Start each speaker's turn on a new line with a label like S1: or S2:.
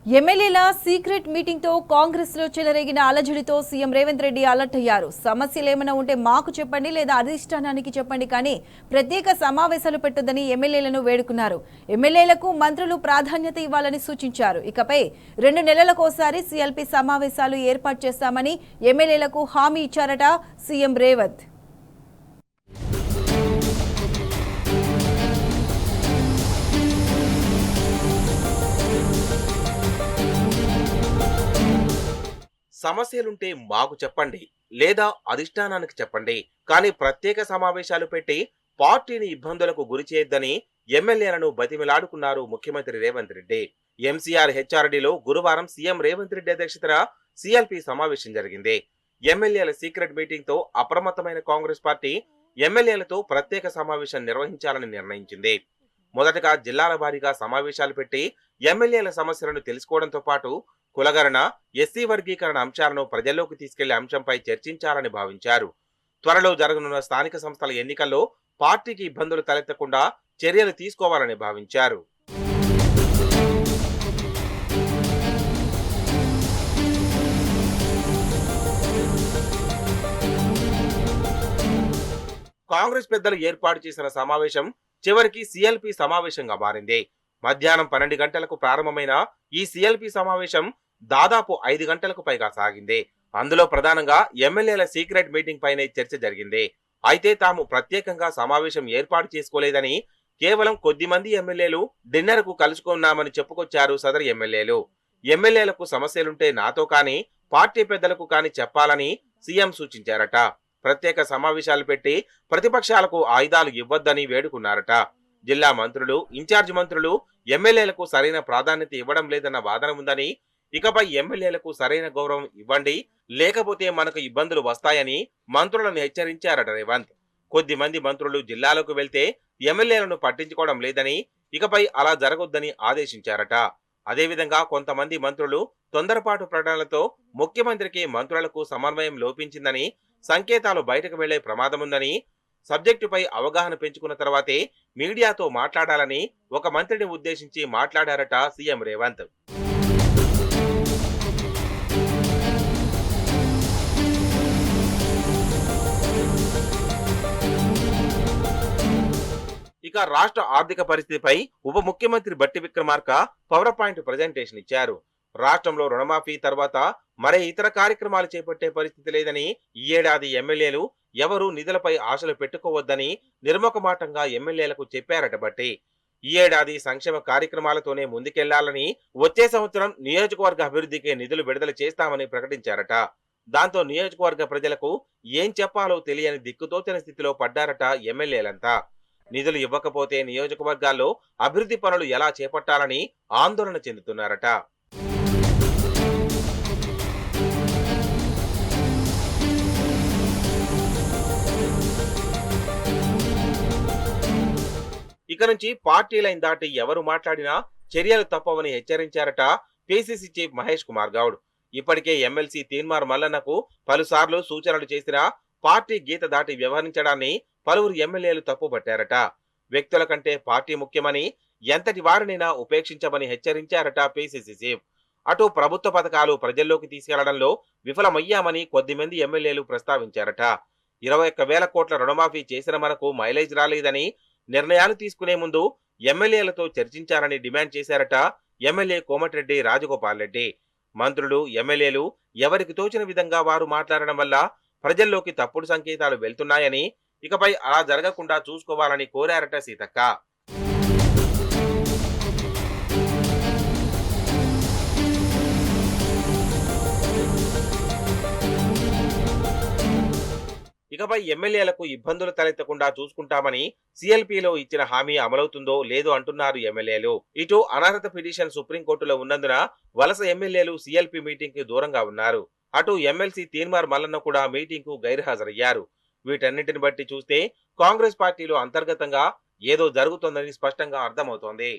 S1: ఎమ్మెల్యేల secret meeting తో కాంగ్రెస్ లో చెలరేగిన అలజడితో సీఎం రేవంత్ రెడ్డి అలర్ట్ అయ్యారు. సమస్యలు ఏమైనా ఉంటే మాకు చెప్పండి లేదా అధిష్టానానికి చెప్పండి, కానీ ప్రత్యేక సమావేశాలు పెట్టొద్దని ఎమ్మెల్యేలను వేడుకున్నారు. ఎమ్మెల్యేలకు మంత్రులు ప్రాధాన్యత ఇవ్వాలని సూచించారు. ఇకపై 2 నెలలకోసారి సీఎల్పీ సమావేశాలు ఏర్పాటు చేస్తామని ఎమ్మెల్యేలకు హామీ ఇచ్చారట సీఎం రేవంత్.
S2: సమస్యలుంటే మాకు చెప్పండి లేదా అధిష్టానానికి చెప్పండి, కానీ ప్రత్యేక సమావేశాలు పెట్టి పార్టీని ఇబ్బందులకు గురి చేయొద్దని ఎమ్మెల్యేలను బతిమిలాడుకున్నారు ముఖ్యమంత్రి రేవంత్ రెడ్డి. ఎంసీఆర్ హెచ్ఆర్డీలో గురువారం సీఎం రేవంత్ రెడ్డి అధ్యక్షతన సీఎల్పీ సమావేశం జరిగింది. ఎమ్మెల్యేల సీక్రెట్ మీటింగ్ తో అప్రమత్తమైన కాంగ్రెస్ పార్టీ ఎమ్మెల్యేలతో ప్రత్యేక సమావేశం నిర్వహించాలని నిర్ణయించింది. మొదటగా జిల్లాల వారీగా సమావేశాలు పెట్టి ఎమ్మెల్యేల సమస్యలను తెలుసుకోవడంతో పాటు కులగణన, ఎస్సీ వర్గీకరణ అంశాలను ప్రజల్లోకి తీసుకెళ్లే అంశంపై చర్చించాలని భావించారు. త్వరలో జరగనున్న స్థానిక సంస్థల ఎన్నికల్లో పార్టీకి ఇబ్బందులు తలెత్తకుండా చర్యలు తీసుకోవాలని భావించారు. కాంగ్రెస్ పెద్దలు ఏర్పాటు చేసిన సమావేశం చివరికి సీఎల్పీ సమావేశంగా మారింది. మధ్యాహ్నం 12 గంటలకు ప్రారంభమైన ఈ సీఎల్పీ సమావేశం దాదాపు 5 గంటలకు పైగా సాగింది. అందులో ప్రధానంగా ఎమ్మెల్యేల సీక్రెట్ మీటింగ్ పైనే చర్చ జరిగింది. అయితే తాము ప్రత్యేకంగా సమావేశం ఏర్పాటు చేసుకోలేదని, కేవలం కొద్ది మంది ఎమ్మెల్యేలు డిన్నర్ కు కలుసుకున్నామని చెప్పుకొచ్చారు సదరు ఎమ్మెల్యేలు. ఎమ్మెల్యేలకు సమస్యలుంటే నాతో కానీ పార్టీ పెద్దలకు కానీ చెప్పాలని సీఎం సూచించారట. ప్రత్యేక సమావేశాలు పెట్టి ప్రతిపక్షాలకు ఆయుధాలు ఇవ్వొద్దని వేడుకున్నారట. జిల్లా మంత్రులు, ఇన్ఛార్జ్ మంత్రులు ఎమ్మెల్యేలకు సరైన ప్రాధాన్యత ఇవ్వడం లేదన్న వాదన ఉందని, ఇకపై ఎమ్మెల్యేలకు సరైన గౌరవం ఇవ్వండి, లేకపోతే మనకు ఇబ్బందులు వస్తాయని మంత్రులను హెచ్చరించారట రేవంత్. కొద్ది మంది మంత్రులు జిల్లాలకు వెళ్తే ఎమ్మెల్యేలను పట్టించుకోవడం లేదని, ఇకపై అలా జరగొద్దని ఆదేశించారట. అదేవిధంగా కొంతమంది మంత్రులు తొందరపాటు ప్రకటనలతో ముఖ్యమంత్రికి, మంత్రులకు సమన్వయం లోపించిందని, సంకేతాలు బయటకు వెళ్లే ప్రమాదముందని, సబ్జెక్టుపై అవగాహన పెంచుకున్న తర్వాతే మీడియాతో మాట్లాడాలని ఒక మంత్రిని ఉద్దేశించి మాట్లాడారట సీఎం రేవంత్. ఇక రాష్ట్ర ఆర్థిక పరిస్థితిపై ఉప ముఖ్యమంత్రి బట్టి విక్రమార్క పవర్ పాయింట్ ప్రజెంటేషన్ ఇచ్చారు. రాష్ట్రంలో రుణమాఫీ తర్వాత మరే ఇతర కార్యక్రమాలు చేపట్టే పరిస్థితి లేదని, ఈ ఏడాది ఎమ్మెల్యేలు ఎవరూ నిధులపై ఆశలు పెట్టుకోవద్దని నిర్ముఖమాటంగా ఎమ్మెల్యేలకు చెప్పారట బట్టి. ఈ ఏడాది సంక్షేమ కార్యక్రమాలతోనే ముందుకెళ్లాలని, వచ్చే సంవత్సరం నియోజకవర్గ అభివృద్ధికి నిధులు విడుదల చేస్తామని ప్రకటించారట. దాంతో నియోజకవర్గ ప్రజలకు ఏం చెప్పాలో తెలియని దిక్కుతోచని స్థితిలో పడ్డారట ఎమ్మెల్యేలంతా. నిధులు ఇవ్వకపోతే నియోజకవర్గాల్లో అభివృద్ధి పనులు ఎలా చేపట్టాలని ఆందోళన చెందుతున్నారట. ఇక నుంచి పార్టీ లైన్ దాటి ఎవరు మాట్లాడినా చర్యలు తప్పవని హెచ్చరించారట పిసిసి చీఫ్ మహేష్ కుమార్ గౌడ్. ఇప్పటికే ఎమ్మెల్సీ తీన్మార్ మల్లన్నకు పలుసార్లు సూచనలు చేసినా పార్టీ గీత దాటి వ్యవహరించడాన్ని పలువురు ఎమ్మెల్యేలు తప్పుపట్టారట. వ్యక్తుల కంటే పార్టీ ముఖ్యమని, ఎంతటి వారినైనా ఉపేక్షించమని హెచ్చరించారట పిసిసి చీఫ్. అటు ప్రభుత్వ పథకాలు ప్రజల్లోకి తీసుకెళ్లడంలో విఫలమయ్యామని కొద్దిమంది ఎమ్మెల్యేలు ప్రస్తావించారట. 21,000 కోట్ల రుణమాఫీ చేసిన మనకు మైలేజ్ రాలేదని, నిర్ణయాలు తీసుకునే ముందు ఎమ్మెల్యేలతో చర్చించారని డిమాండ్ చేశారట ఎమ్మెల్యే కోమటిరెడ్డి రాజగోపాల్ రెడ్డి. మంత్రులు, ఎమ్మెల్యేలు ఎవరికి తోచిన విధంగా వారు మాట్లాడడం వల్ల ప్రజల్లోకి తప్పుడు సంకేతాలు వెళ్తున్నాయని, ఇకపై అలా జరగకుండా చూసుకోవాలని కోరారట సీతక్క. ఇకపై ఎమ్మెల్యేలకు ఇబ్బందులు తలెత్తకుండా చూసుకుంటామని సీఎల్పీలో ఇచ్చిన హామీ అమలవుతుందో లేదో అంటున్నారు ఎమ్మెల్యేలు. ఇటు అనర్హత పిటిషన్ సుప్రీంకోర్టులో ఉన్నందున వలస ఎమ్మెల్యేలు సీఎల్పీ మీటింగ్ కి దూరంగా ఉన్నారు. అటు ఎమ్మెల్సీ తీన్మార్ మల్లన్న కూడా మీటింగ్ కు గైర్హాజరయ్యారు. వీటన్నింటిని బట్టి చూస్తే కాంగ్రెస్ పార్టీలో అంతర్గతంగా ఏదో జరుగుతోందని స్పష్టంగా అర్థమవుతోంది.